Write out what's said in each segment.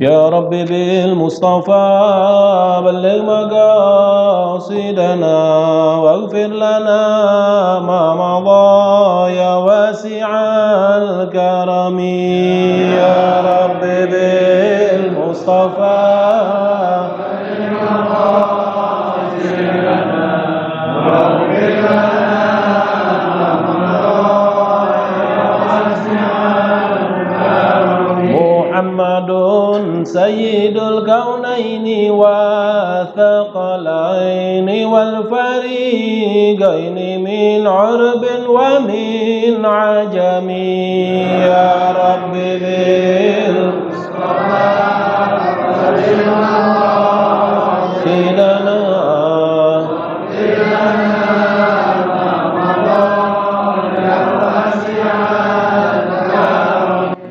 يا رب بالمصطفى بلغ مقاصدنا واغفر لنا ما مضى يا واسع الكرم يا رب بالمصطفى محمد سيد الكونين والثقلين والفريقين من عرب ومن عجم يا رب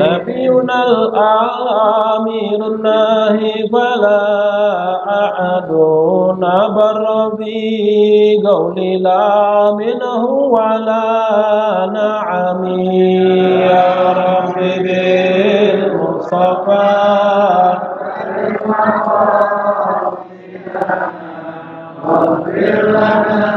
نبينا الآمر الناهي فلا أحد نبر في قول لا منه ولا نعم يا رب بالمصطفى واغفر لنا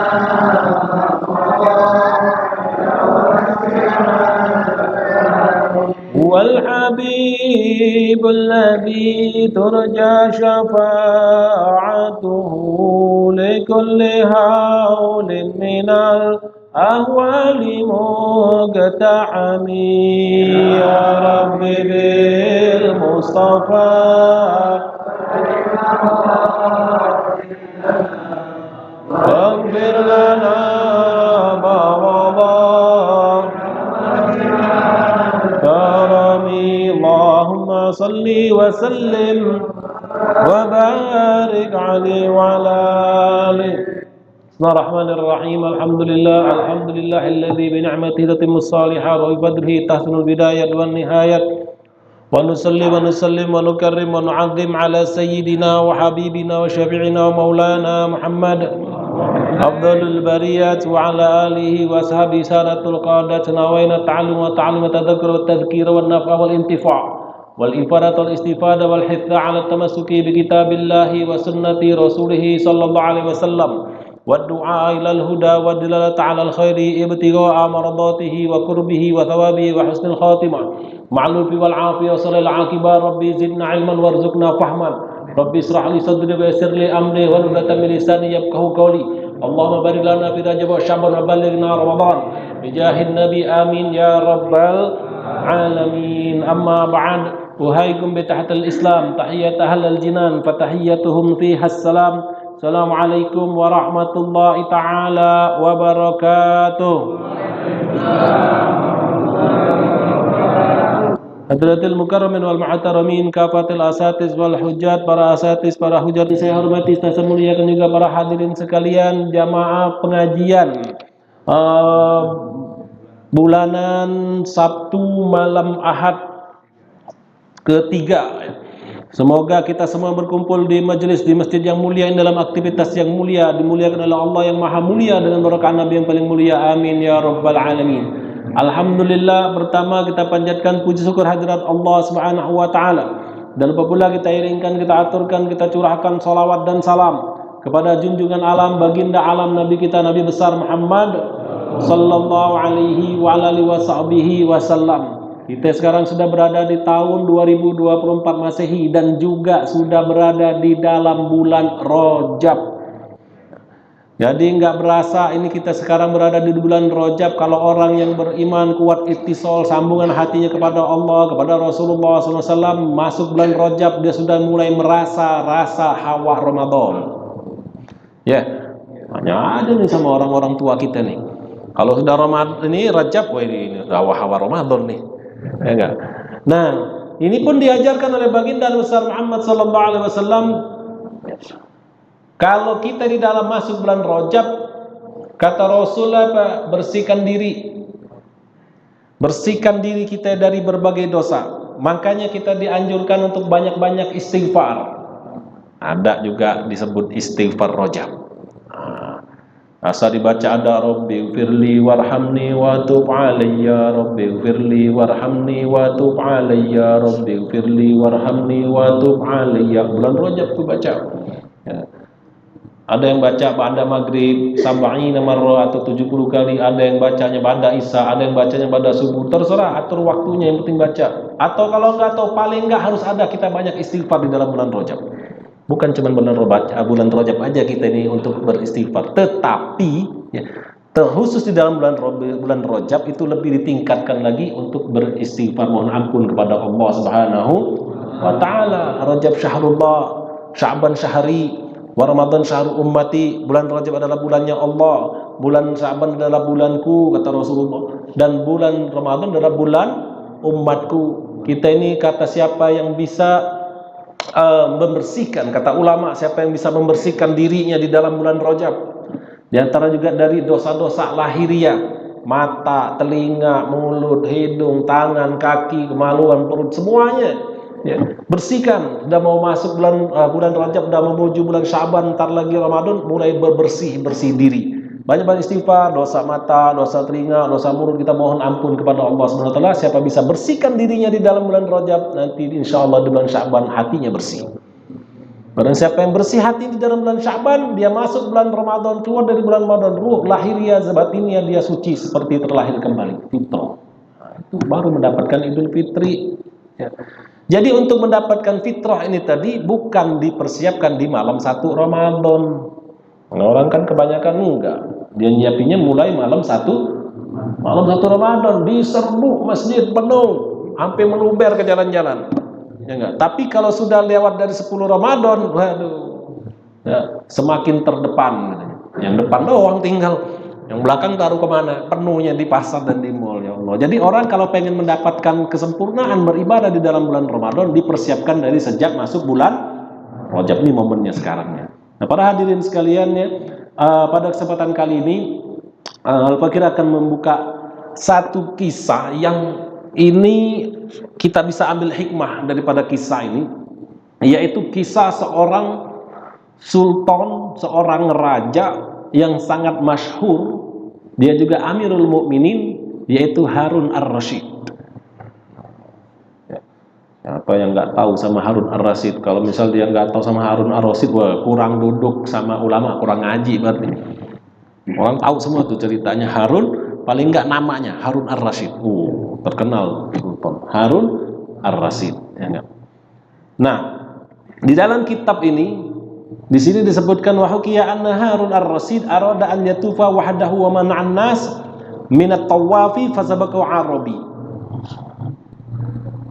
هو الحبيب الذي ترجى شفاعته لكل هول من الأهوال مقتحم يا رب بالمصطفى واغفر لنا ما مضى اللهم صل وسلم وبارك عليه وعلى آله. بسم الله الرحمن الرحيم. الحمد لله الذي بنعمته تتم الصالحات وبفضله تحسن البداية والنهاية ونصلي ونسلم ونكرم ونعظم على سيدنا وحبيبنا وشفيعنا ومولانا محمد أفضل البريات وعلى آله وأصحابه سادة القادة نوينا التعلم والتعلم والتذكر والتذكير والنفع والانتفاع والإفادة والاستفادة والحث على التمسك بكتاب الله وسنة رسوله صلى الله عليه وسلم والدعاء إلى الهدى والدلالة على الخير ابتغاء مرضاته وقربه وثوابه وحسن الخاتمة مع اللطف والعافية وصل العاقبة. ربي زدنا علما وارزقنا فهما. ربي اشرح لي صدري ويسر لي أمري واحلل عقدة من لساني يفقهوا قولي. اللهم بارك لنا في رجب وشعبان وبلغنا رمضان بجاه النبي آمين يا رب العالمين. أما بعد أحييكم بتحية الإسلام تحية أهل الجنان فتحيتهم فيها السلام. Assalamualaikum warahmatullahi ta'ala wabarakatuh. Hadratil mukarramin wal mu'taramin kafatil asatiz wal hujjat, para asatiz, para hujjat saya hormati, saya muliakan juga para hadirin sekalian jamaah pengajian bulanan Sabtu malam Ahad ketiga. Semoga kita semua berkumpul di majelis di masjid yang mulia ini dalam aktivitas yang mulia, dimuliakan oleh Allah yang maha mulia dengan berkah Nabi yang paling mulia. Amin ya rabbal alamin. Alhamdulillah, pertama kita panjatkan puji syukur hadirat Allah Subhanahu wa taala. Dan apabila kita iringkan, kita aturkan, kita curahkan salawat dan salam kepada junjungan alam, baginda alam, Nabi kita, Nabi besar Muhammad sallallahu alaihi wa alihi wasallam. Kita sekarang sudah berada di tahun 2024 Masehi dan juga sudah berada di dalam bulan Rajab. Jadi nggak berasa ini kita sekarang berada di bulan Rajab. Kalau orang yang beriman kuat ittisal, sambungan hatinya kepada Allah, kepada Rasulullah SAW, masuk bulan Rajab dia sudah mulai merasa rasa hawa Ramadan. Ya, hanya ada nih sama orang-orang tua kita nih. Kalau sudah Ramadan ini Rajab, wah ini hawa Ramadan nih. Ya enggak? Nah, ini pun diajarkan oleh baginda besar Muhammad sallallahu alaihi wasallam. Kalau kita di dalam masuk bulan Rajab, kata Rasulullah, bersihkan diri. Bersihkan diri kita dari berbagai dosa. Makanya kita dianjurkan untuk banyak-banyak istighfar. Ada juga disebut istighfar Rajab. Asa dibaca ada Rabbighfirli warhamni wa tub alayya, Rabbighfirli warhamni wa tub alayya, Rabbighfirli warhamni wa tub alayya. Bulan Rajab tuh baca. Ya. Ada yang baca pada maghrib sab'ina marrah atau 70 kali, ada yang bacanya pada isya, ada yang bacanya pada subuh. Terserah, atur waktunya, yang penting baca. Atau kalau enggak, atau paling enggak harus ada kita banyak istighfar di dalam bulan Rajab. Bukan cuma bulan Rajab aja kita ini untuk beristighfar, tetapi ya, terkhusus di dalam bulan Rajab itu lebih ditingkatkan lagi untuk beristighfar, mohon ampun kepada Allah Subhanahu wa taala. Rajab syahrullah, Sya'ban syahri, wa Ramadan syahrul ummati. Bulan Rajab adalah bulannya Allah, bulan Sya'ban adalah bulanku kata Rasulullah, dan bulan Ramadan adalah bulan umatku. Kita ini kata siapa yang bisa membersihkan, kata ulama, siapa yang bisa membersihkan dirinya di dalam bulan Rajab, di antara juga dari dosa-dosa lahiriah, mata, telinga, mulut, hidung, tangan, kaki, kemaluan, perut, semuanya ya, bersihkan. Sudah mau masuk bulan Rajab, sudah menuju bulan Sya'ban, ntar lagi Ramadan, mulai bersih diri. Banyak-banyak istighfar, dosa mata, dosa telinga, dosa mulut, kita mohon ampun kepada Allah Subhanahu wa taala. Siapa bisa bersihkan dirinya di dalam bulan Rajab, nanti insyaallah di bulan Sya'ban hatinya bersih. Barang siapa yang bersih hati di dalam bulan Sya'ban, dia masuk bulan Ramadan, keluar dari bulan Ramadan, ruh lahiriah batinnya dia suci seperti terlahir kembali, fitrah. Nah, itu baru mendapatkan Idul Fitri. Ya. Jadi untuk mendapatkan fitrah ini tadi bukan dipersiapkan di malam 1 Ramadan. Orang kan kebanyakan enggak. Dia nyiapinnya mulai malam 1 Ramadan, diserbu masjid penuh sampai meluber ke jalan-jalan. Ya enggak? Tapi kalau sudah lewat dari 10 Ramadan, waduh. Ya, semakin terdepan. Yang depan doang tinggal, yang belakang taruh kemana? Penuhnya di pasar dan di mall, ya Allah. Jadi orang kalau pengen mendapatkan kesempurnaan beribadah di dalam bulan Ramadan, dipersiapkan dari sejak masuk bulan Rajab. Ini momennya sekarang ya. Nah, para hadirin sekalian ya, pada kesempatan kali ini Al-Fakir akan membuka satu kisah yang ini kita bisa ambil hikmah daripada kisah ini, yaitu kisah seorang sultan, seorang raja yang sangat masyhur. Dia juga Amirul Mukminin, yaitu Harun Ar-Rasyid. Apa yang nggak tahu sama Harun Ar-Rasyid? Kalau misal dia nggak tahu sama Harun Ar-Rasyid, wah, kurang duduk sama ulama, kurang ngaji berarti. Orang tahu semua tuh ceritanya Harun, paling nggak namanya Harun Ar-Rasyid. Terkenal Sultan Harun Ar-Rasyid. Ya, nah, di dalam kitab ini, di sini disebutkan wahukiya anna Harun Ar-Rasyid arada an yatufa wahdahu wa man'an nas minat tawafi fasabaqu arabi.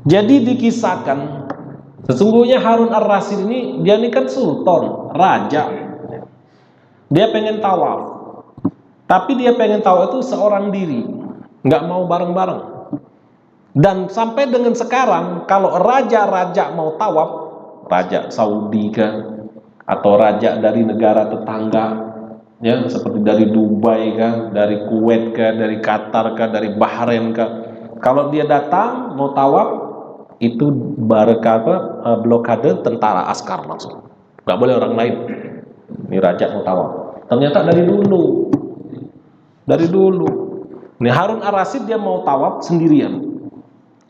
Jadi dikisahkan sesungguhnya Harun Ar-Rasyid dia ini kan sultan, raja. Dia pengen tawaf. Tapi dia pengen tawaf itu seorang diri, nggak mau bareng-bareng. Dan sampai dengan sekarang kalau raja-raja mau tawaf, raja Saudi kan, atau raja dari negara tetangga, ya seperti dari Dubai kan, dari Kuwait kan, dari Qatar kan, dari Bahrain kan, kalau dia datang mau tawaf, itu blokade tentara askar langsung, nggak boleh orang lain. Ini raja mau tawaf. Ternyata dari dulu ini Harun Ar-Rasyid dia mau tawaf sendirian,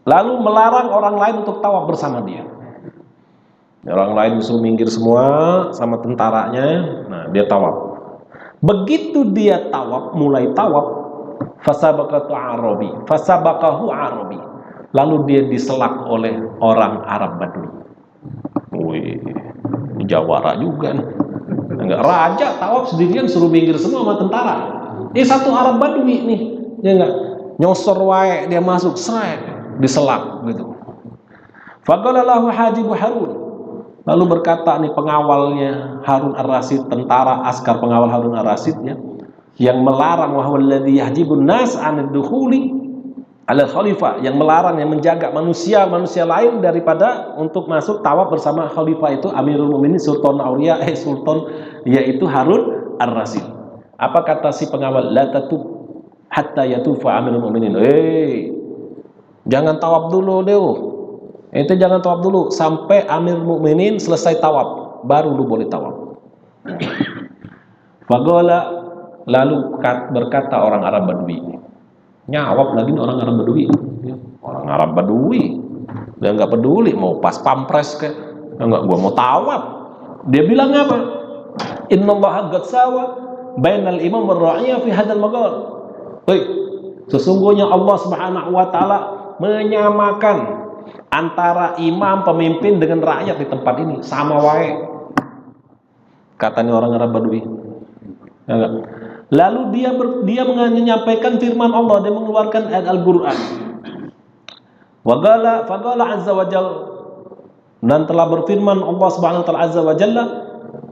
lalu melarang orang lain untuk tawaf bersama dia. Orang lain disuruh minggir semua sama tentaranya. Nah, dia tawaf. Begitu dia tawaf, mulai tawaf, fasabaqahu arabi, lalu dia diselak oleh orang Arab Badui. Wih, ini jawara juga nih. Enggak, raja tawaf sendirian suruh minggir semua sama tentara. Ini satu Arab Badui nih, ya enggak? Nyosor wae dia masuk, srek, diselak gitu. Faqala lahu hajibu Harun. Lalu berkata nih pengawalnya Harun Ar-Rasyid, tentara askar pengawal Harun Ar-Rasyid ya, yang melarang wahwaladzi yahjibun nas 'anid dukhuli ala khalifah, yang melarang, yang menjaga manusia lain daripada untuk masuk tawaf bersama khalifah itu Amirul Mukminin Sultan Aulia Sultan yaitu Harun Ar-Rasyid. Apa kata si pengawal? La tatub hatta yatufa Amirul Mukminin. Jangan tawaf dulu deh. Itu jangan tawaf dulu sampai Amirul Mukminin selesai tawaf, baru lu boleh tawaf. Faqala Lalu berkata orang Arab Badui, nyawab lagi nih orang Arab Badui, orang Arab Badui, dia nggak peduli mau pas pampres kayak, nggak, gua mau tawaf. Dia bilang apa? Innallaha qad sawa bainal imam war ra'iyah fi hadzal maqam. Sesungguhnya Allah Subhanahu wa taala menyamakan antara imam pemimpin dengan rakyat di tempat ini, sama wae. Katanya orang Arab Badui. Lalu dia menyampaikan firman Allah, dia mengeluarkan ayat Al-Qur'an. Faqala azza wa jalla, dan telah berfirman Allah Subhanahu wa taala azza wa jalla,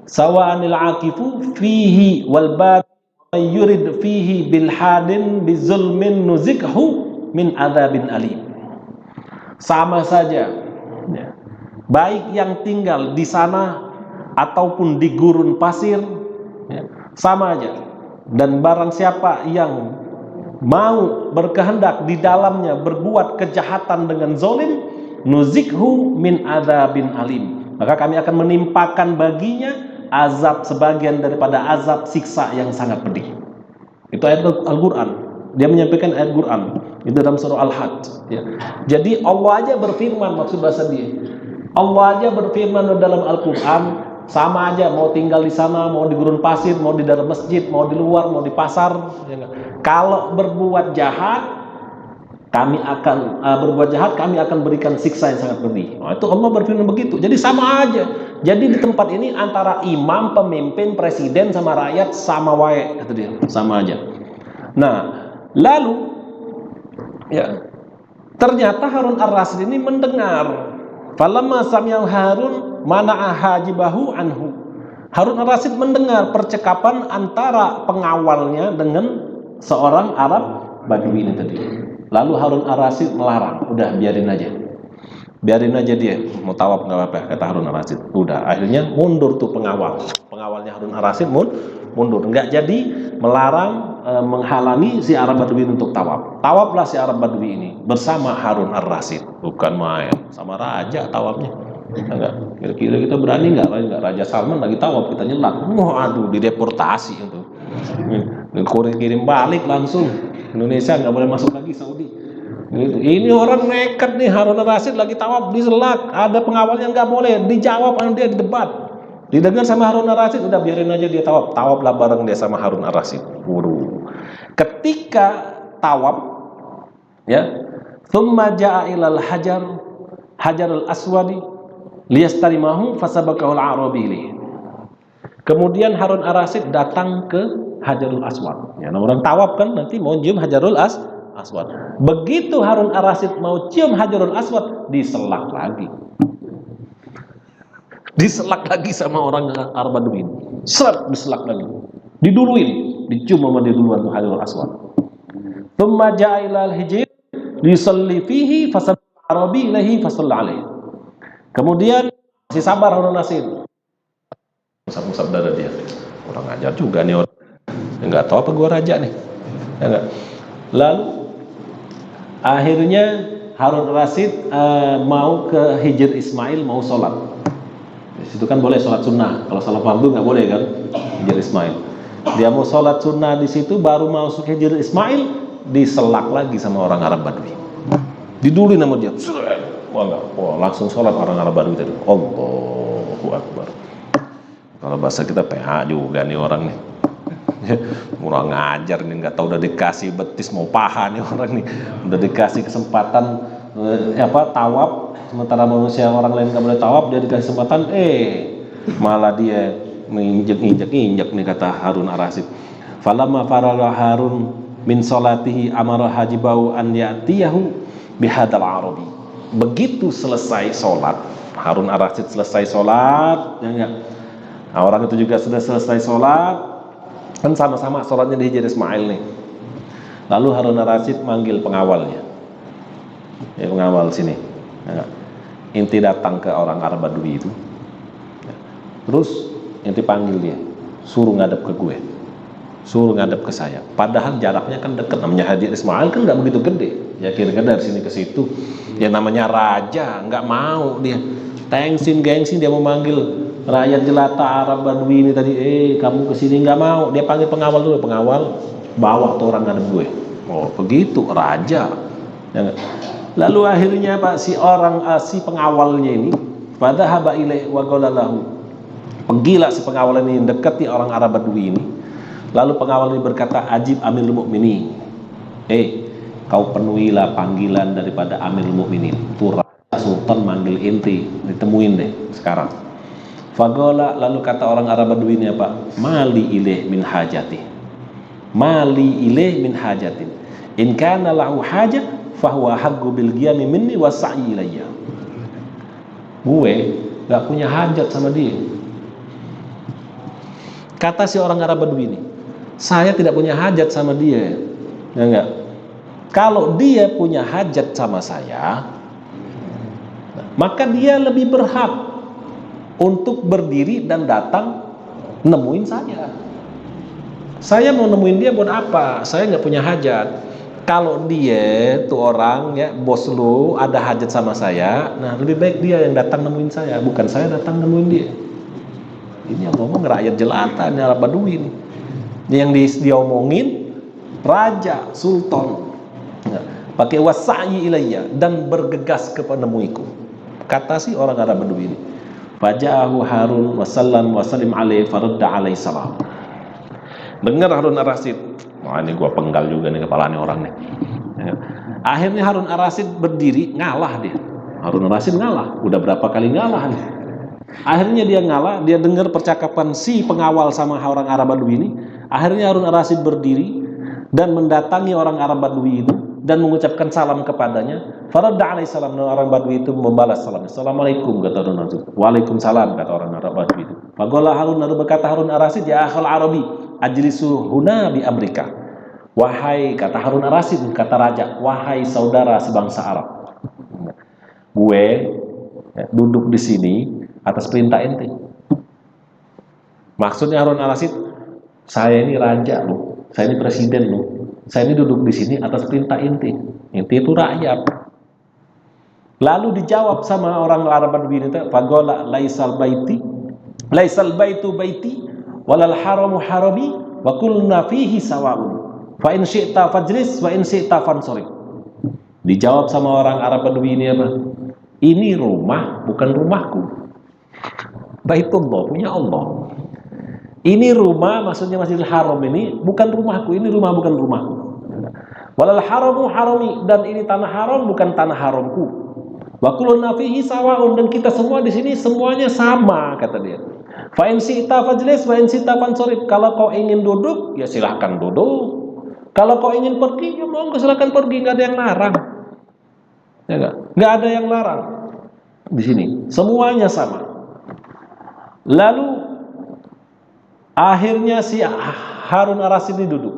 sawa'anil aqifu fihi wal bad yurid fihi bil hadin bizulmin nuzikhu min adzabin alim. Sama saja ya, baik yang tinggal di sana ataupun di gurun pasir ya, sama aja. Dan barang siapa yang mau berkehendak di dalamnya berbuat kejahatan dengan zalim, nuzikhu min adzabin alim, maka kami akan menimpakan baginya azab sebagian daripada azab siksa yang sangat pedih. Itu ayat Al-Qur'an. Dia menyampaikan ayat Quran itu dalam surah Al-Hajj ya. Jadi Allah aja berfirman, maksud bahasa dia, Allah aja berfirman dalam Al-Qur'an, sama aja mau tinggal di sana, mau di gurun pasir, mau di dalam masjid, mau di luar, mau di pasar ya. Kalau berbuat jahat kami akan berikan siksa yang sangat pedih. Nah, itu Allah berfirman begitu. Jadi sama aja. Jadi di tempat ini antara imam, pemimpin, presiden sama rakyat sama wae, kata dia, sama aja. Nah, lalu ya, ternyata Harun ar-Rasyid ini mendengar. Falamma sami'a Harun mana'a hajibahu anhu. Harun ar-Rasyid mendengar percakapan antara pengawalnya dengan seorang Arab Badui ini tadi. Lalu Harun ar-Rasyid melarang, udah biarin aja dia mau tawaf, nggak apa-apa, kata Harun ar-Rasyid. Udah, akhirnya mundur tuh pengawalnya Harun ar-Rasyid mundur, nggak jadi melarang, menghalangi si Arab Badui untuk tawaflah si Arab Badui ini bersama Harun ar-Rasyid, bukan main, sama raja tawafnya. Enggak, kira-kira kita berani nggak Raja Salman lagi tawaf kita nyelak, aduh dideportasi itu, kirim balik langsung Indonesia, nggak boleh masuk lagi Saudi. Ini orang nekat nih, Harun ar-Rasyid lagi tawaf diselak, ada pengawalnya nggak boleh, dijawab sama dia, di debat, didengar sama Harun ar-Rasyid, udah biarin aja dia tawaflah bareng dia sama Harun ar-Rasyid. Ketika tawaf ya, thumma ja'a ilal hajarul aswadi liyastarimahu fasabaqahu al-arabi. Kemudian Harun ar-Rasyid datang ke Hajarul Aswad. Ya, orang tawaf kan nanti mau cium Hajarul Aswad. Begitu Harun ar-Rasyid mau cium Hajarul Aswad, diselak lagi. Diselak lagi sama orang Arab Badui. Diselak lagi. Diduluin, dicium sama dia duluan tuh Hajarul Aswad. Tsumma ja'a ilal hijr yusalli fihi fasalla arabi ilahi fasalla alaihi. Kemudian masih sabar Harun ar-Rasyid. Musab-musab dada dia. Orang ajar juga nih orang. Enggak tahu apa gua raja nih. Ya enggak. Lalu akhirnya Harun ar-Rasyid mau ke Hijr Ismail, mau sholat. Di situ kan boleh sholat sunnah. Kalau sholat fardu nggak boleh kan? Hijr Ismail. Dia mau sholat sunnah di situ, baru masuk Hijr Ismail, diselak lagi sama orang Arab Badui. Diduluin sama dia. Wah, langsung sholat orang Arab Badui tadi. Allahu Akbar. Kalau bahasa kita PH juga nih orang nih. Kurang ngajar nih, nggak tahu udah dikasih betis mau paha nih orang nih, udah dikasih kesempatan tawaf, sementara manusia orang lain nggak boleh tawaf, dia dikasih kesempatan, malah dia menginjak nih, kata Harun ar-Rasyid. Falamma faragha Harun min salatihi amara hajibau an ya'tiyahu bihadal arabi. Begitu selesai sholat, Harun ar-Rasyid selesai sholat, ya enggak? Nah, orang itu juga sudah selesai sholat, kan sama-sama sholatnya di Hijr Ismail nih. Lalu Harun ar-Rasyid manggil pengawalnya, ya pengawal sini, ya, inti datang ke orang Arab Badui itu, ya. Terus inti panggil dia, suruh ngadep ke gue, suruh ngadep ke saya. Padahal jaraknya kan dekat, namanya Hijr Ismail kan nggak begitu gede, ya kira-kira dari sini ke situ. Ya namanya raja, nggak mau dia, gengsi dia mau manggil rakyat jelata Arab Badui ini tadi, kamu kesini nggak mau, dia panggil pengawal dulu, pengawal bawa tuh orang ngadep gue. Oh begitu, raja. Ya, lalu akhirnya Pak si pengawalnya ini pada haba ilai wa qalalahu, pergilah si pengawal ini dekati orang Arab Badui ini. Lalu pengawal ini berkata, ajib Amirul Mukminin, kau penuhilah panggilan daripada Amirul Mukminin. Tuh Sultan manggil inti, ditemuin deh sekarang. Fagola, lalu kata orang Arab Badui ini apa? Mali ilaih min hajati, mali ilaih min hajatin, in kana lahu hajat fahuwa haqqu bil qiyami minni wa sa'i ilayya. Gue gak punya hajat sama dia. Kata si orang Arab Badui ini, saya tidak punya hajat sama dia. Ya enggak? Kalau dia punya hajat sama saya, maka dia lebih berhak untuk berdiri dan datang nemuin saya. Saya mau nemuin dia buat apa? Saya nggak punya hajat. Kalau dia tuh orang ya, bos lu ada hajat sama saya, nah lebih baik dia yang datang nemuin saya, bukan saya datang nemuin dia. Ini yang ngomong rakyat jelata, ini Arab Badui ini. Yang dia omongin raja, sultan. Nah, pakai wasa'i ilayya, dan bergegas kepada nemuiku. Kata si orang Arab Badui ini. Faja'ahu Harun wasallam wasallim alaihi faradda alaihi salam. Dengar Harun Ar-Rasyid. Wah ini gua penggal juga nih kepalanya orang nih. Akhirnya Harun Ar-Rasyid berdiri, ngalah dia. Harun Ar-Rasyid ngalah, udah berapa kali ngalah nih. Akhirnya dia ngalah, dia dengar percakapan si pengawal sama orang Arab Badui ini. Akhirnya Harun Ar-Rasyid berdiri dan mendatangi orang Arab Badui itu dan mengucapkan salam kepadanya. Faradda alaihi salam, orang Badui itu membalas salam. Assalamualaikum, kata Harun Ar-Rasyid. Waalaikumsalam, kata orang Arab Badui itu. Faqala Harun, lalu berkata Harun Ar-Rasyid, ya akhal Arabi, ajlisu huna bi Amrika. Wahai, kata Harun Ar-Rasyid, kata raja, wahai saudara sebangsa Arab, gue duduk di sini atas perintah ente. Maksudnya Harun Ar-Rasyid, saya ini raja loh, saya ini presiden loh, saya ini duduk di sini atas perintah ente. Ente itu rakyat. Lalu dijawab sama orang Arab Badui ini, fagola laisal baitu baiti walal haramu harabi wa kulna fihi sawa'un fa in syi'ta fajlis wa in syi'ta fansharif. Dijawab sama orang Arab Badui ini apa? Ini rumah bukan rumahku. Baitullah, punya Allah. Ini rumah, maksudnya Masjidil Haram ini bukan rumahku, ini rumah bukan rumahku. Walal haramu harami, dan ini tanah haram bukan tanah haramku. Wa kuluna fihi sawaun, dan kita semua di sini semuanya sama, kata dia. Fa in syi'ta fajlis wa in syi'ta fansharif. Kalau kau ingin duduk, ya silahkan duduk. Kalau kau ingin pergi, ya monggo silahkan pergi, nggak ada yang larang. Ya nggak ada yang larang. Di sini semuanya sama. Lalu akhirnya si Harun Ar-Rasyid ini duduk.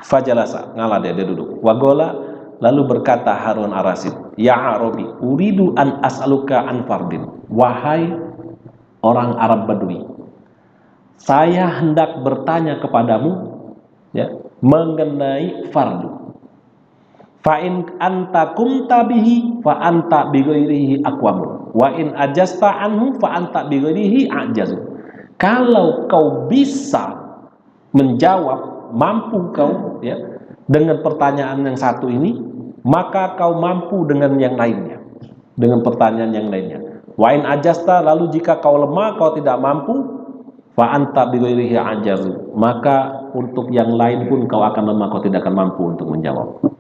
Fajalasa, ngalah dia duduk. Wagola, lalu berkata Harun Ar-Rasyid, ya Arabi, uridu an as'aluka an fardin. Wahai orang Arab Badui, saya hendak bertanya kepadamu ya, mengenai fardu. Fa in anta kumta bihi fa anta bi ghairihi aqwam. Wa in ajasta anhu fa anta bi ghairihi ajazu. Kalau kau bisa menjawab, mampu kau ya dengan pertanyaan yang satu ini, maka kau mampu dengan yang lainnya, dengan pertanyaan yang lainnya. Wa in ajasta, lalu jika kau lemah, kau tidak mampu, fa anta bi ghairihi ajazu, maka untuk yang lain pun kau akan lemah, kau tidak akan mampu untuk menjawab.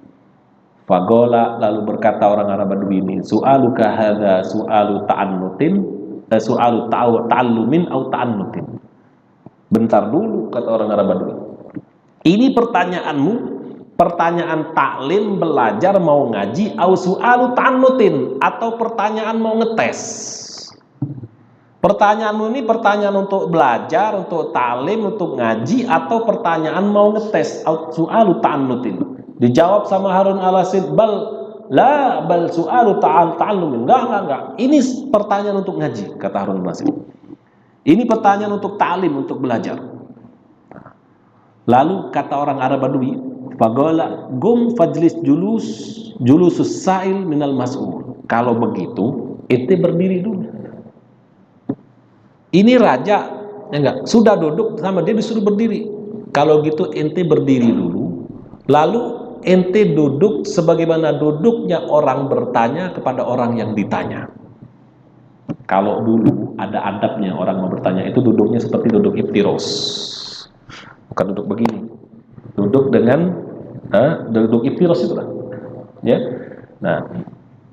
Fagola, lalu berkata orang Arab Badui ini, su'aluka hadza su'alu ta'annutin, su'alu ta'allumin au ta'annutin. Bentar dulu, kata orang Arab Badui. Ini pertanyaanmu, pertanyaan taklim, belajar, mau ngaji, au su'alu ta'annutin, atau pertanyaan mau ngetes. Pertanyaanmu ini pertanyaan untuk belajar, untuk taklim, untuk ngaji, atau pertanyaan mau ngetes, au su'alu ta'annutin. Dijawab sama Harun Ar-Rasyid, bal su'alu ta'allumin. Enggak. Ini pertanyaan untuk ngaji, kata Harun Ar-Rasyid. Ini pertanyaan untuk ta'lim, untuk belajar. Lalu kata orang Arab Badui, fagola gum fajlis julusus sa'il minal mas'ul. Kalau begitu, ente berdiri dulu. Ini raja, ya enggak, sudah duduk sama dia disuruh berdiri. Kalau gitu ente berdiri dulu, lalu ente duduk sebagaimana duduknya orang bertanya kepada orang yang ditanya. Kalau dulu ada adabnya orang mau bertanya itu duduknya seperti duduk iftiros, bukan duduk begini, duduk dengan duduk iftiros itulah, ya. Nah,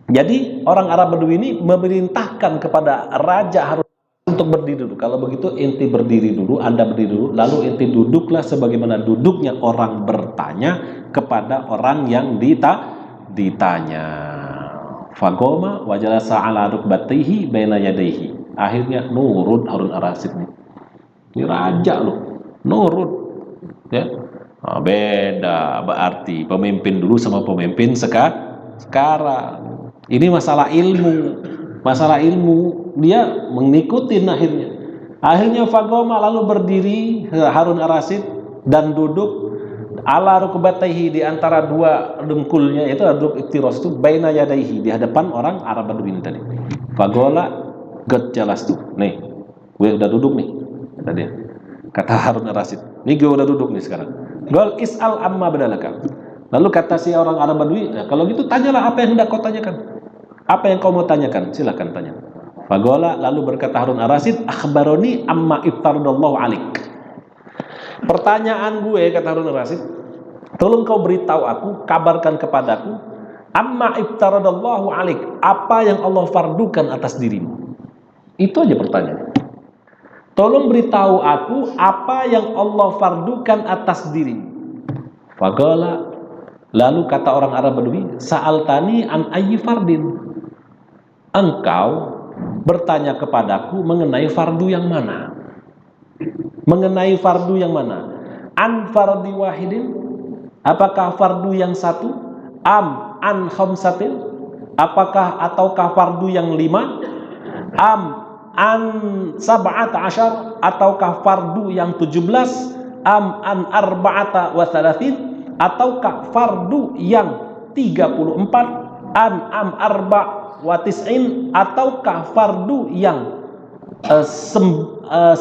jadi orang Arab Badui ini memerintahkan kepada raja harus untuk berdiri dulu. Kalau begitu ente berdiri dulu, Anda berdiri dulu, lalu ente duduklah sebagaimana duduknya orang bertanya kepada orang yang ditanya. Fagoma wajalasa ala rukbatihi baina yadayhi. Akhirnya nurut Harun ar-Rasyid nih. Ini raja loh, nurut. Ya. Nah, beda berarti pemimpin dulu sama pemimpin sekarang. Ini masalah ilmu. Masalah ilmu dia mengikuti akhirnya fagoma lalu berdiri Harun ar-Rasyid dan duduk ala rukbatayhi di antara dua dengkulnya, itu duduk iktiros itu baina yadayhi di hadapan orang Arab Badui tadi. Fagola jelas tuh, nih gue udah duduk nih kata dia, kata Harun ar-Rasyid, nih gue udah duduk nih sekarang. Gol is'al amma badalaka. Lalu kata si orang Arab Badui, nah, kalau gitu tanyalah apa yang hendak kau tanyakan. Apa yang kau mau tanyakan? Silakan tanya. Fagola lalu berkata Harun ar-Rasyid, akhbaroni amma iftaradallahu alik. Pertanyaan gue, kata Harun ar-Rasyid, tolong kau beritahu aku, kabarkan kepadaku, amma iftaradallahu alik, apa yang Allah fardukan atas dirimu. Itu aja pertanyaan. Tolong beritahu aku apa yang Allah fardukan atas dirimu. Fagola lalu kata orang Arab Badui, sa'altani an ayyi fardin. Engkau bertanya kepadaku mengenai fardu yang mana? Mengenai fardu yang mana? An fardi wahidin, apakah fardu yang satu? An khamsatin, ataukah fardu yang 5? An sab'ata asyar, ataukah fardu yang 17? An arba'ata wa thalathin, ataukah fardu yang 34? Am arba' wa tis'in, ataukah fardu yang 94?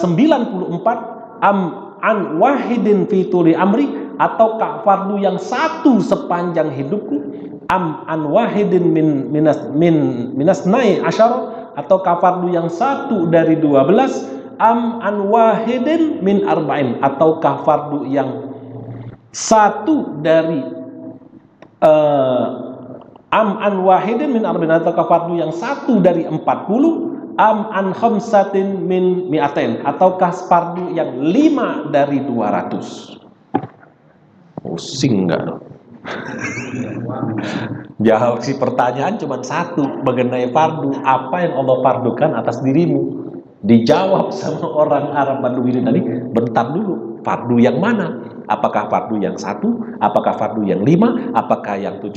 An wahidin fi tuli amri, ataukah fardu yang satu sepanjang hidupku? An wahidin minas nai asyar, ataukah fardu yang satu dari 12? An wahidin min arba'in, ataukah fardu yang satu dari an wahidin min arba'in, ataukah fardu yang satu dari 40? An khamsatin min mi'atain, ataukah fardu yang 5 dari 200? Pusing enggak dong? Jawab si pertanyaan cuma satu mengenai fardu, apa yang Allah fardukan atas dirimu. Dijawab sama orang Arab Badui tadi, bentar dulu, fardu yang mana? Apakah fardu yang satu? Apakah fardu yang 5? Apakah yang 17?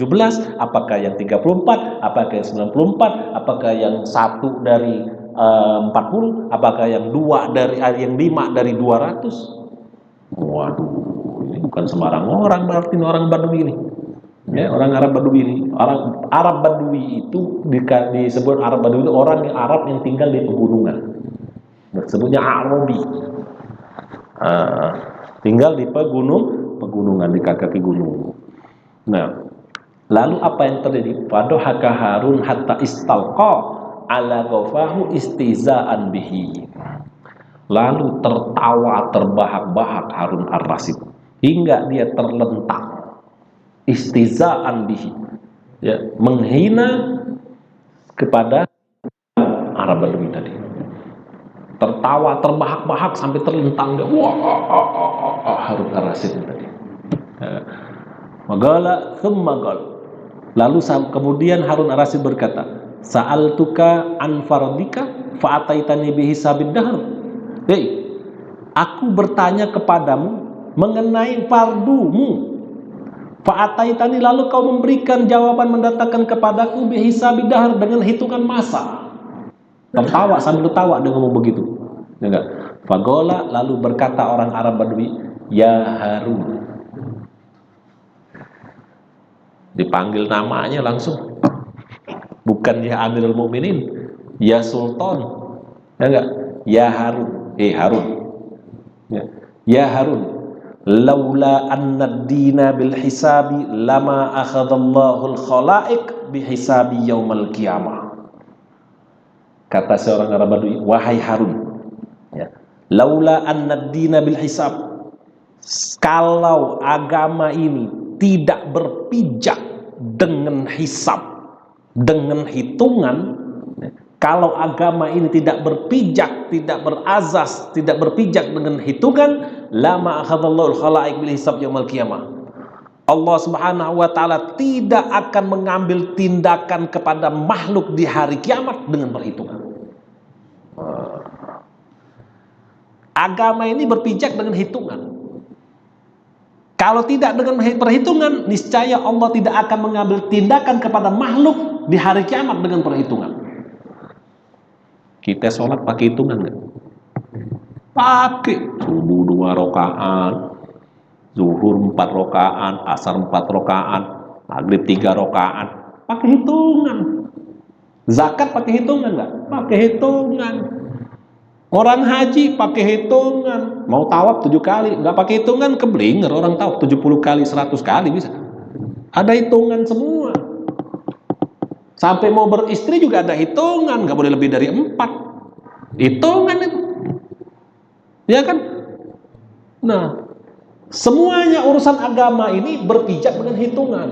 Apakah yang 34? Apakah yang 94? Apakah yang satu dari 40? Apakah yang 2 dari yang 5 dari 200? Waduh, ini bukan sembarang orang berarti orang Badui ini. Ya, orang Arab Badui ini, orang Arab Badui itu disebut Arab Badui itu orang yang Arab yang tinggal di pegunungan. Disebutnya Arabi. Tinggal di pegunungan, di kaki gunung. Nah, lalu apa yang terjadi? Fadohaka Harun hatta istalqa ala ghafahu istizaan bihi. Lalu tertawa terbahak-bahak Harun ar-Rasyid hingga dia terlentang, istizaan bihi, ya, menghina kepada Arab Badui tadi. Tertawa terbahak-bahak sampai terlentang dia. Harun ar-Rasyid tadi. Magala thumma gal. Lalu kemudian Harun ar-Rasyid berkata, sa'altuka an fardika fa ataitani bihi sabid dahr. Hei, aku bertanya kepadamu mengenai fardumu. Fa ataitani, lalu kau memberikan jawaban mendatangkan kepadaku bihi sabid dahr, dengan hitungan masa. Tertawa sambil tertawa dengan ngomong begitu. Enggak. Fagola lalu berkata orang Arab Badui, ya Harun. Dipanggil namanya langsung. Bukan ya Amirul Mukminin, ya Sultan. Enggak. Ya Harun, Harun. Ya Harun, laula anna ad-dina bil hisabi lama akhadallahu al-khalaiq bihisabi yaumal qiyamah. Kata seorang Arab Badui, wahai Harun, laula anna ad-dina bil hisab, kalau agama ini tidak berpijak dengan hisab, dengan hitungan, kalau agama ini tidak berpijak, tidak berazas, tidak berpijak dengan hitungan, lama akhadallahu al-khalaiq bil hisab yaumil qiyamah. Allah Subhanahu wa taala tidak akan mengambil tindakan kepada makhluk di hari kiamat dengan perhitungan. Agama ini berpijak dengan hitungan. Kalau tidak dengan perhitungan, niscaya Allah tidak akan mengambil tindakan kepada makhluk di hari kiamat dengan perhitungan. Kita sholat pakai hitungan nggak? Pakai. Subuh 2 rakaat, zuhur 4 rakaat, asar 4 rakaat, maghrib 3 rakaat, pakai hitungan. Zakat pakai hitungan nggak? Pakai hitungan. Orang haji pakai hitungan. Mau tawaf 7 kali, nggak pakai hitungan keblinger orang tawaf 70 kali, 100 kali bisa. Ada hitungan semua. Sampai mau beristri juga ada hitungan, nggak boleh lebih dari 4. Hitungan itu. Ya kan? Nah, semuanya urusan agama ini berpijak dengan hitungan.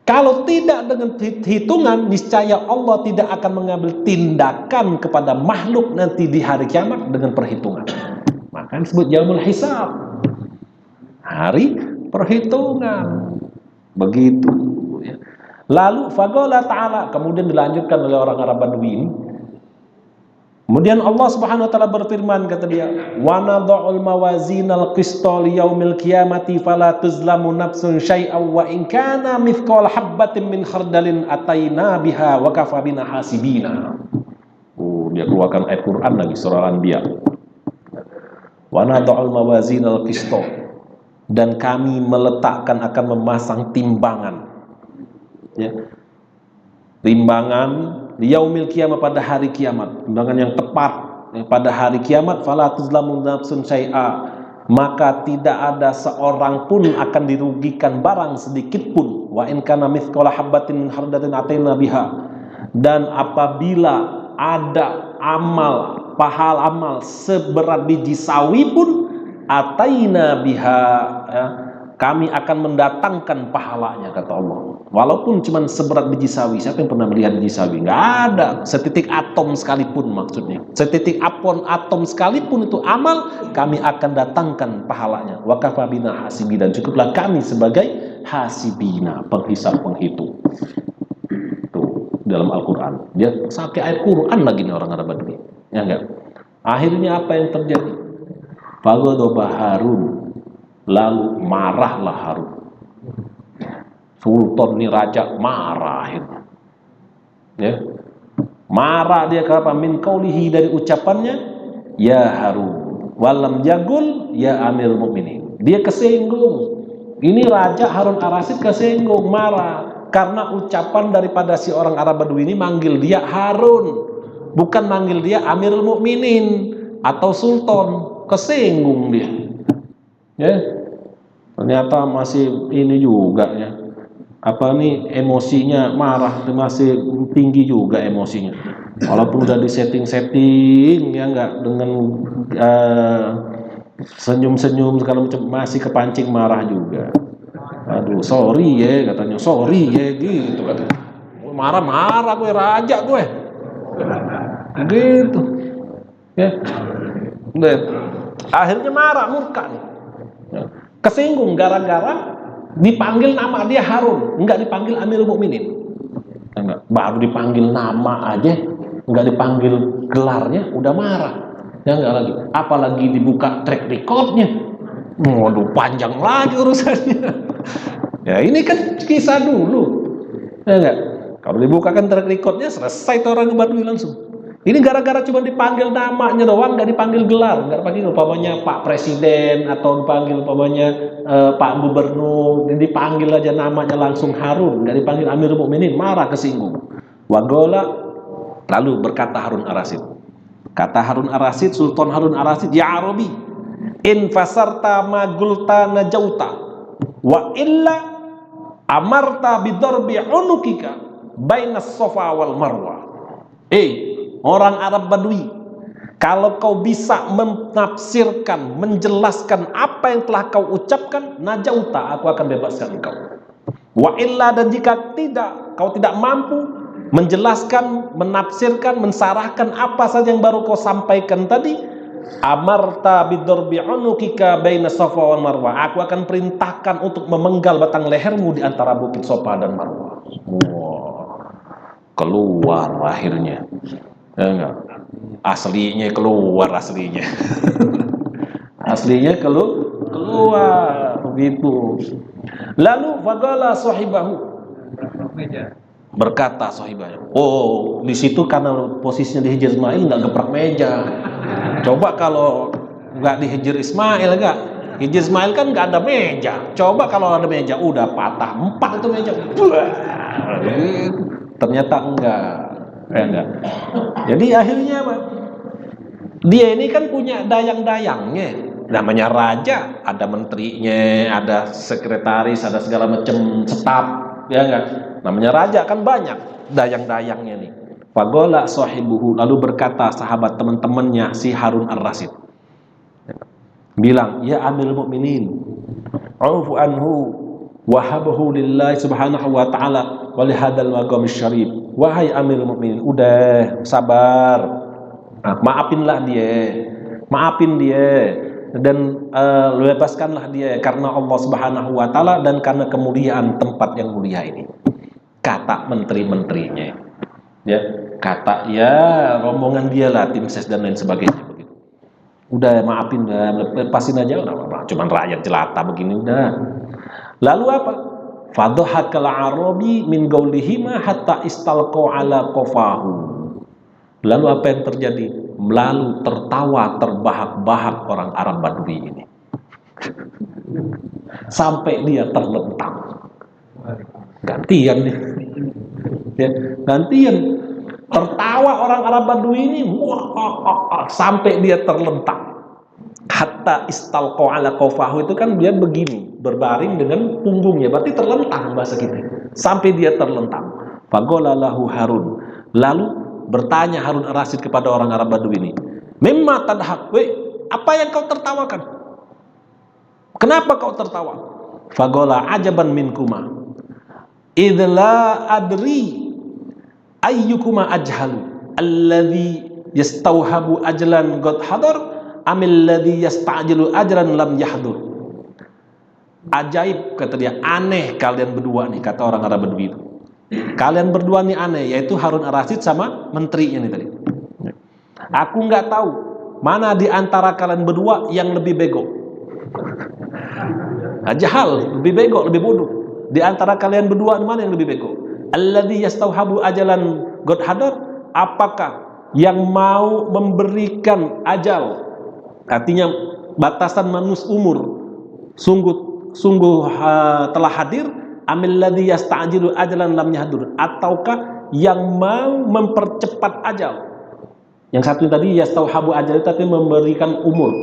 Kalau tidak dengan hitungan, niscaya Allah tidak akan mengambil tindakan kepada makhluk nanti di hari kiamat dengan perhitungan. Maka disebut yaumul hisab, hari perhitungan. Begitu. Ya. Lalu faqala ta'ala, kemudian dilanjutkan oleh orang Arab Badui ini. Kemudian Allah Subhanahu wa taala berfirman, kata dia, wa nadha'ul mawazinal qista liyaumil qiyamati fala tuzlamu nafsun syai'an wa in kana mithqala habbatin min khardalin ataina biha wa kafa bina hasibina. Dia keluarkan ayat Quran lagi, surah Al-Anbiya. Wa nadha'ul mawazinal qista, dan kami meletakkan, akan memasang timbangan, ya, timbangan di yaumil kiamat, pada hari kiamat, timbangan yang tepat pada hari kiamat. Fala tuzlamu nafsun syai'a, maka tidak ada seorang pun akan dirugikan barang sedikit pun. Wa in kana mithqala habatin min khardalin ataina biha, dan apabila ada amal, pahala amal seberat biji sawi pun, ataina biha, ya, kami akan mendatangkan pahalanya, kata Allah. Walaupun cuma seberat biji sawi. Siapa yang pernah melihat biji sawi? Nggak ada. Setitik atom sekalipun, maksudnya setitik atom sekalipun itu amal, kami akan datangkan pahalanya. Wa kafa bina hasibina, dan cukuplah kami sebagai hasibina, penghisab, penghitung. Tuh, dalam Al-Quran. Dia pakai ayat Quran lagi nih orang Arab Badui. Ya enggak? Akhirnya apa yang terjadi? Faghadaba Harun, lalu marahlah Harun. Sultan nih, raja marah, ya, marah dia kenapa? Min qaulihi, dari ucapannya, ya Harun, walam jagul ya Amirul Mukminin. Dia kesinggung. Ini Raja Harun Ar-Rasyid kesinggung, marah karena ucapan daripada si orang Arab Badui ini manggil dia Harun, bukan manggil dia Amirul Mukminin atau Sultan. Kesinggung dia, ya. Ternyata masih ini juga, ya, apa nih, emosinya marah, masih tinggi juga emosinya. Walaupun udah disetting-setting, ya enggak, dengan senyum-senyum segala macam, masih kepancing marah juga. Aduh, sorry ya, katanya, sorry ya, gitu katanya. Marah-marah gue, raja gue, gitu, ya. Akhirnya marah, murka nih, kesinggung gara-gara dipanggil nama dia Harun, enggak dipanggil Amirul Mukminin. Baru dipanggil nama aja, enggak dipanggil gelarnya, udah marah. Ya enggak lagi, apalagi dibuka track recordnya, waduh, panjang lagi urusannya. Ya ini kan kisah dulu, ya enggak. Kalau dibukakan track recordnya, selesai tuh orang Badui langsung. Ini gara-gara cuma dipanggil namanya doang, nggak dipanggil gelar, nggak dipanggil umpamanya Pak Presiden atau dipanggil umpamanya Pak Gubernur, dipanggil aja namanya langsung Harun, nggak dipanggil Amirul Mukminin, marah, kesinggung. Wagola, lalu berkata Harun Ar-Rasyid, Kata Harun Ar-Rasyid, Sultan Harun Ar-Rasyid, ya Arabi, in fasarta magulta najauta, wa illa amarta bidarbi unukika bainas Safa wal Marwah. Orang Arab Badui, kalau kau bisa menafsirkan, menjelaskan apa yang telah kau ucapkan, najauta, aku akan bebaskan engkau. Wa illa, dan jika tidak, kau tidak mampu menjelaskan, menafsirkan, mensarahkan apa saja yang baru kau sampaikan tadi, amarta bidarbi unukika baina Safa wal Marwah, aku akan perintahkan untuk memenggal batang lehermu di antara bukit Safa dan Marwah. Keluar akhirnya. Enggak. Aslinya keluar, aslinya. Aslinya keluar begitu. Lalu faqala sahibahu, berkata sahibanya, di situ karena posisinya di Hijr Ismail nggak geprak meja. Coba kalau nggak di Hijr Ismail, nggak Hijr Ismail kan nggak ada meja. Coba kalau ada meja, udah patah 4 itu meja. Ternyata enggak. Jadi akhirnya apa? Dia ini kan punya dayang-dayangnya. Namanya raja, ada menterinya, ada sekretaris, ada segala macam staf, ya enggak? Namanya raja kan banyak dayang-dayangnya nih. Faqala sahibuhu, lalu berkata sahabat teman-temannya si Harun Ar-Rasyid, bilang, ya Amirul Mukminin, aufu anhu wahabahu lillahi subhanahu wa ta'ala wa lihadal maqam syarif. Wahai Amirul Mukminin, udah sabar, maafin dia dan bebaskanlah dia karena Allah subhanahu wa ta'ala dan karena kemuliaan tempat yang mulia ini. Kata menteri-menterinya, ya, kata ya rombongan dia lah, tim ses dan lain sebagainya begitu. Udah maafin, lepasin aja, cuman rakyat jelata begini udah. Lalu apa? Fadhahakal Arabi min gaulihima hatta istalqau ala qafahu. Lalu apa yang terjadi? Lalu tertawa terbahak-bahak orang Arab Badui ini. Sampai dia terlentang. Gantian nih. Ya, gantian. Tertawa orang Arab Badui ini, sampai dia terlentang. Hatta istalqau ala qafahu, itu kan dia begini, berbaring dengan punggungnya, berarti terlentang bahasa kita. Sampai dia terlentang. Faqala lahu Harun, lalu bertanya Harun Ar-Rasyid kepada orang Arab Badui ini, mimma tadhak, apa yang kau tertawakan? Kenapa kau tertawa? Faqala ajaban minkuma idla adri ayyukuma ajhalu alladhi yastauhabu ajlan qad hadar amil ladzi yasta'jilu ajran lam yahdur. Ajaib, kata dia, aneh kalian berdua nih, kata orang Arab Badui itu. Kalian berdua nih aneh, yaitu Harun Ar-Rasyid sama menterinya nih tadi. Aku nggak tahu mana di antara kalian berdua yang lebih bego. Jahal, lebih bego, lebih bodoh. Di antara kalian berdua mana yang lebih bego? Alladzi yastauhabu ajalan qad hadar, apakah yang mau memberikan ajal, artinya batasan manusia umur sungguh telah hadir, amil ladzi yasta'jilu ajalan lam yahdur, ataukah yang mau mempercepat ajal. Yang satu tadi yastauhabu ajal tapi memberikan umur,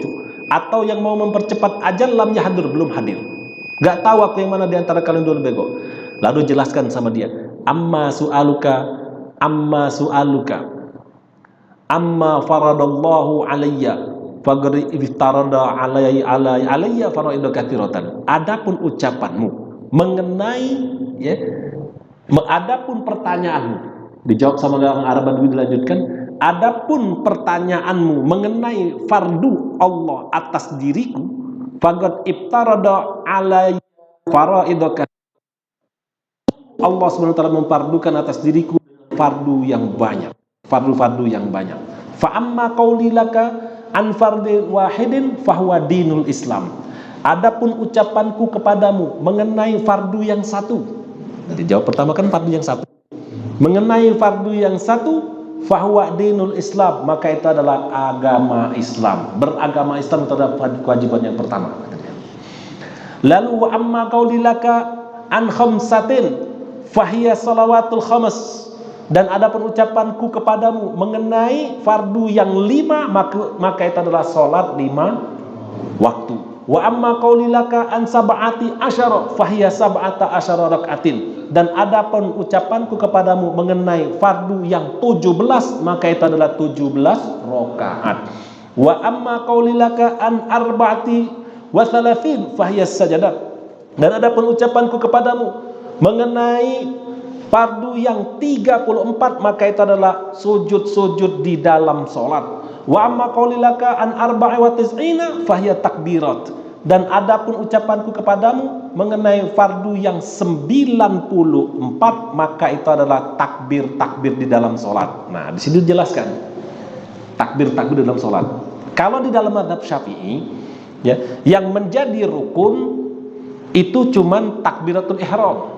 atau yang mau mempercepat ajal lam yahdur, belum hadir. Gak tahu aku yang mana di antara kalian dua bego. Lalu jelaskan sama dia, amma su'aluka amma faradallahu alayya fagri iftarada alayya faraidu katsiratan. Adapun ucapanmu mengenai, ya, adapun pertanyaanmu, dijawab sama orang Arab Badui, dilanjutkan, adapun pertanyaanmu mengenai fardu Allah atas diriku, faqad iftarada alayya faraidu katsiratan, Allah SWT memfardukan atas diriku fardu yang banyak, fardu-fardu yang banyak. Fa amma qauli laka an fardin wahidin fahuwa dinul Islam. Adapun ucapanku kepadamu mengenai fardu yang satu. Jadi jawab pertama kan fardu yang satu. Mengenai fardu yang satu, fahuwa dinul Islam, maka itu adalah agama Islam. Beragama Islam itu adalah kewajiban yang pertama. Lalu wa amma qauli laka an khamsatin fahiya salawatul khamas Dan adapun ucapanku kepadamu mengenai fardu yang 5, maka itu adalah sholat 5 waktu. Wa amma qauli laka an sab'ati asyara fahiya sab'ata asyara rakaatin. Dan adapun ucapanku kepadamu mengenai fardu yang 17, maka itu adalah 17 rakaat. Wa amma qauli laka an arba'ati wa thalathin fahiya sajadat. Dan adapun ucapanku kepadamu mengenai fardu yang 34, maka itu adalah sujud-sujud di dalam sholat. Wa amma qauli laka an arba'i wa tis'ina fahiya takbirat. Dan adapun ucapanku kepadamu mengenai fardu yang 94, maka itu adalah takbir-takbir di dalam sholat. Nah, di sini dijelaskan takbir-takbir di dalam sholat. Kalau di dalam mazhab Syafi'i, ya, yang menjadi rukun itu cuman takbiratul ihram.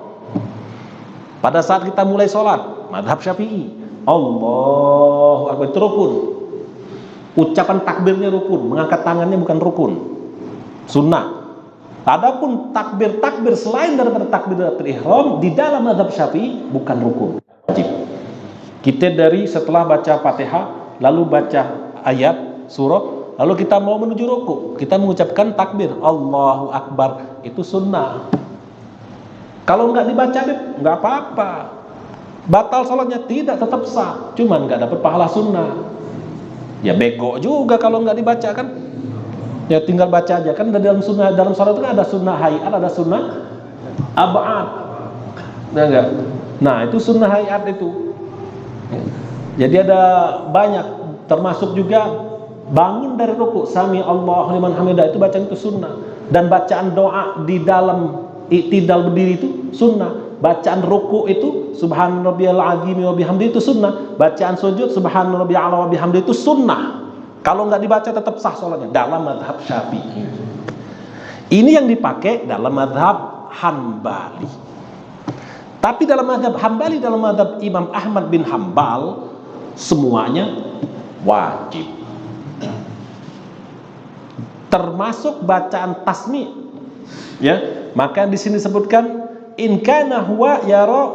Pada saat kita mulai sholat, mazhab Syafi'i, Allahu Akbar, itu rukun. Ucapan takbirnya rukun, mengangkat tangannya bukan rukun, sunnah. Adapun takbir-takbir selain daripada takbiratul ihram di dalam mazhab Syafi'i bukan rukun, wajib. Kita dari setelah baca Fatihah, lalu baca ayat surah, lalu kita mau menuju ruku, kita mengucapkan takbir Allahu Akbar, itu sunnah. Kalau nggak dibaca, nggak apa-apa. Batal sholatnya tidak, tetap sah. Cuman nggak dapat pahala sunnah. Ya bego juga kalau nggak dibaca kan. Ya tinggal baca aja kan. Dalam sunnah, dalam sholat itu kan ada sunnah hayat, ada sunnah ab'ad. Nah, enggak. Nah itu sunnah hayat itu. Jadi ada banyak, termasuk juga bangun dari ruku, sami Allahu liman hamidah, itu bacaan itu sunnah. Dan bacaan doa di dalam i'tidal berdiri itu sunnah. Bacaan ruku itu subhanarabbiyal azim wa bihamdi itu sunnah. Bacaan sujud subhanarabbiyal a'la wa bihamdi itu sunnah. Kalau nggak dibaca tetap sah sholatnya dalam mazhab Syafi'i. Ini yang dipakai dalam mazhab Hambali. Tapi dalam mazhab Hambali, dalam mazhab Imam Ahmad bin Hambal, semuanya wajib, termasuk bacaan tasmi'. Ya, maka di sini disebutkan in kana huwa yara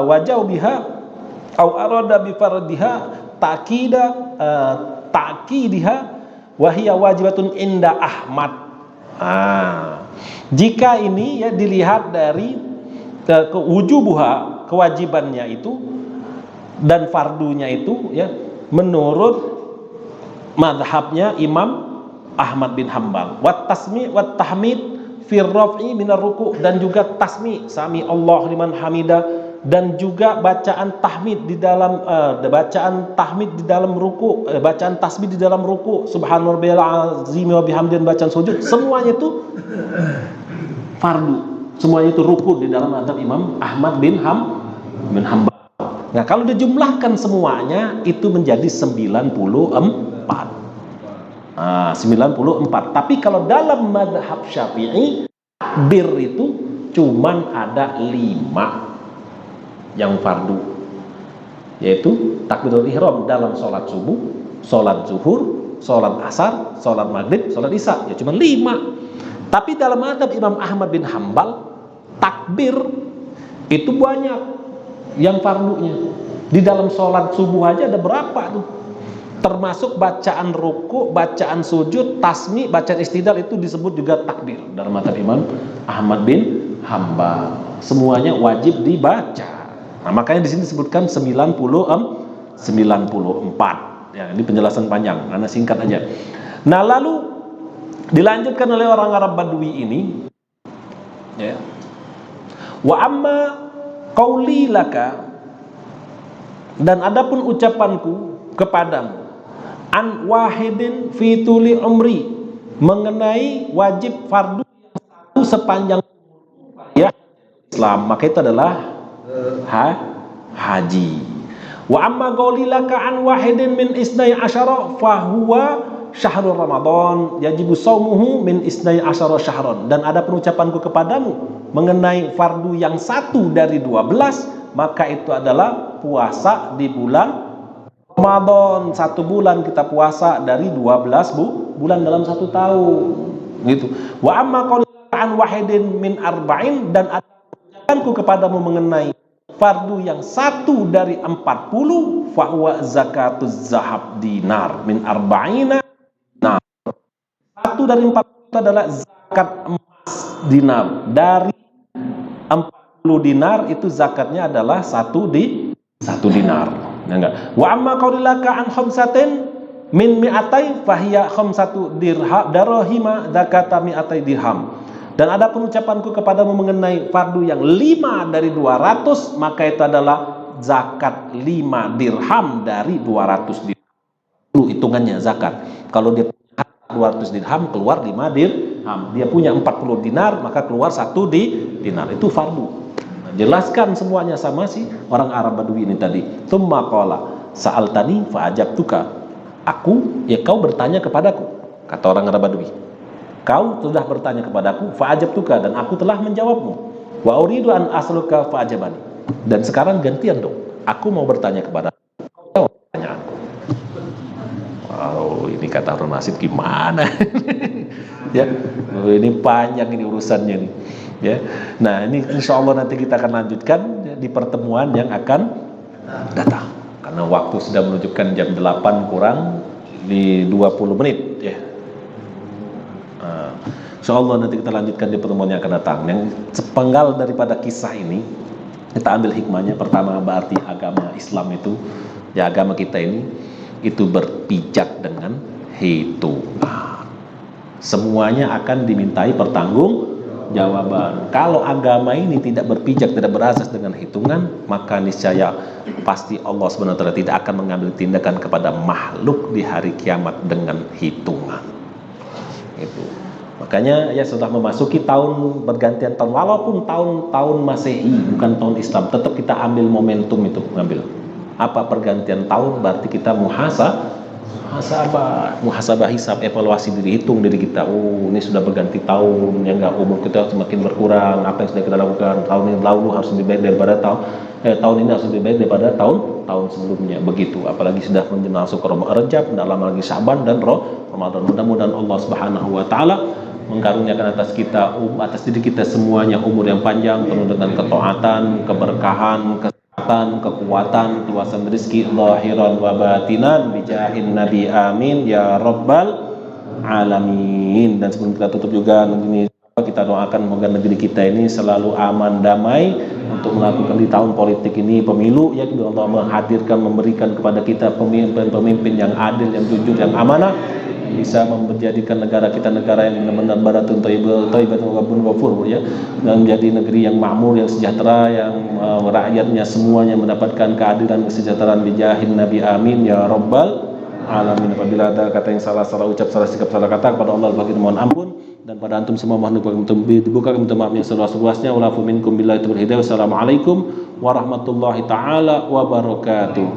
wajau biha au arada bi fardiha ta'kidiha wa hiya wajibatun inda Ahmad. Jika ini ya dilihat dari wujubuha, kewajibannya itu dan fardunya itu ya menurut mazhabnya Imam Ahmad bin Hambal. Wat tasmi' wat tahmid fir raf'i minar ruku', dan juga tasmi' sami Allah liman hamida, dan juga bacaan tahmid di dalam bacaan tahmid di dalam ruku', bacaan tasbih di dalam ruku', subhanarabbiyal azim wa bihamdihi, bacaan sujud, semuanya itu fardu, semuanya itu rukun di dalam mazhab Imam Ahmad bin Hambal. Nah, kalau dijumlahkan semuanya itu menjadi 94. 94. Tapi kalau dalam mazhab Syafi'i, bir itu cuman ada 5 yang fardu, yaitu takbiratul ihram dalam sholat subuh, sholat zuhur, sholat asar, sholat maghrib, sholat isya, ya cuman 5. Tapi dalam mazhab Imam Ahmad bin Hambal, takbir itu banyak yang fardunya. Di dalam sholat subuh aja ada berapa tuh? Termasuk bacaan ruku, bacaan sujud, tasmi, bacaan istidal, itu disebut juga takbir dalam mazhab Imam Ahmad bin Hambal. Semuanya wajib dibaca. Nah, makanya di sini disebutkan 94. Ya, ini penjelasan panjang, Anda singkat aja. Nah, lalu dilanjutkan oleh orang Arab Badui ini, ya. Wa amma qauli laka, dan adapun ucapanku kepadamu, an wahidin fi tuli umri, mengenai wajib fardu yang satu sepanjang ya Islam, maka itu adalah haji. Wa amma qaulilaka an wahidin min isnai asyara fa huwa syahrul ramadan yajibu shaumuhu min isnai asyara syahron. Dan ada penucapanku kepadamu mengenai fardu yang satu dari 12, maka itu adalah puasa di bulan Ramadan. 1 bulan kita puasa dari 12 bulan dalam 1 tahun gitu. Wa amma qaulilaka an wahidin min arba'in, dan ada ucapanku kepadamu mengenai fardu yang 1 dari 40 fa huwa zakatuz zahab dinar min arba'ina. Nah, 1 dari 40 adalah zakat emas dinar. Dari 40 dinar itu zakatnya adalah 1 dinar. Ya enggak? Wa amma qaulaka an khamsatin min mi'atai fahiya khamsatu dirham darahima zakata mi'atai dirham. Dan ada ucapanku kepadamu mengenai fardu yang 5 dari 200, maka itu adalah zakat 5 dirham dari 200 dirham. Itu hitungannya zakat. Kalau dia punya 200 dirham keluar 5 dirham. Dia punya 40 dinar maka keluar 1 dinar. Itu fardu. Nah, jelaskan semuanya sama si orang Arab Badui ini tadi. Tsumma qala sa'altani fa ajabtuka. Kau bertanya kepadaku, kata orang Arab Badui. Kau sudah bertanya kepadaku, fa'ajabtuka, dan aku telah menjawabmu. Wa uridu an asluka fa'ajabani. Dan sekarang gantian dong. Aku mau bertanya kepadamu. Jawab pertanyaanku. Wow, ini kata Harun Rashid gimana? Ya, ini panjang ini urusannya nih. Ya, nah ini insya Allah nanti kita akan lanjutkan di pertemuan yang akan datang. Karena waktu sudah menunjukkan jam 8 kurang di 20 menit. Ya. InsyaAllah nanti kita lanjutkan di pertemuan yang akan datang. Yang sepenggal daripada kisah ini kita ambil hikmahnya. Pertama, berarti agama Islam itu, ya agama kita ini itu berpijak dengan hitungan. Semuanya akan dimintai pertanggungjawaban. Kalau agama ini tidak berpijak, tidak berasas dengan hitungan, maka niscaya pasti Allah SWT tidak akan mengambil tindakan kepada makhluk di hari kiamat dengan hitungan. Itu. Makanya ya sudah memasuki tahun bergantian tahun, walaupun tahun Masehi bukan tahun Islam, tetap kita ambil momentum itu, ngambil apa pergantian tahun, berarti kita muhasabah hisab, evaluasi diri, hitung diri kita. Oh, ini sudah berganti tahun, ya enggak, umur kita semakin berkurang, apa yang sudah kita lakukan tahun ini lalu harus lebih baik daripada tahun ini harus lebih baik daripada tahun sebelumnya. Begitu, apalagi sudah masuk ke Rajab, tidak lama lagi Syaban dan Ramadan. Mudah-mudahan Allah Subhanahu wa taala mengkaruniakan atas kita, atas diri kita semuanya umur yang panjang penuh dengan ketaatan, keberkahan, kesehatan, kekuatan, luasan rezeki zahiran wa batinan bijahin nabi amin ya rabbal alamin. Dan sebelum kita tutup juga ini kita doakan semoga negeri kita ini selalu aman damai untuk melakukan di tahun politik ini pemilu, ya Allah menghadirkan, memberikan kepada kita pemimpin yang adil, yang jujur, yang amanah, bisa menjadikan negara kita negara yang benar-benar baratun thayyibatun wa ghafur, ya, dan menjadi negeri yang makmur, yang sejahtera, yang rakyatnya semuanya mendapatkan keadilan, kesejahteraan bijahin nabi amin ya rabbal alamin. Apabila ada kata yang salah ucap, salah sikap, salah kata, kepada Allah bagi mohon ampun, dan pada antum semua mohon dibuka minta maaf yang seluas-luasnya. Walafu minkum billahi taufiq hidayah. Wassalamualaikum warahmatullahi taala wabarakatuh.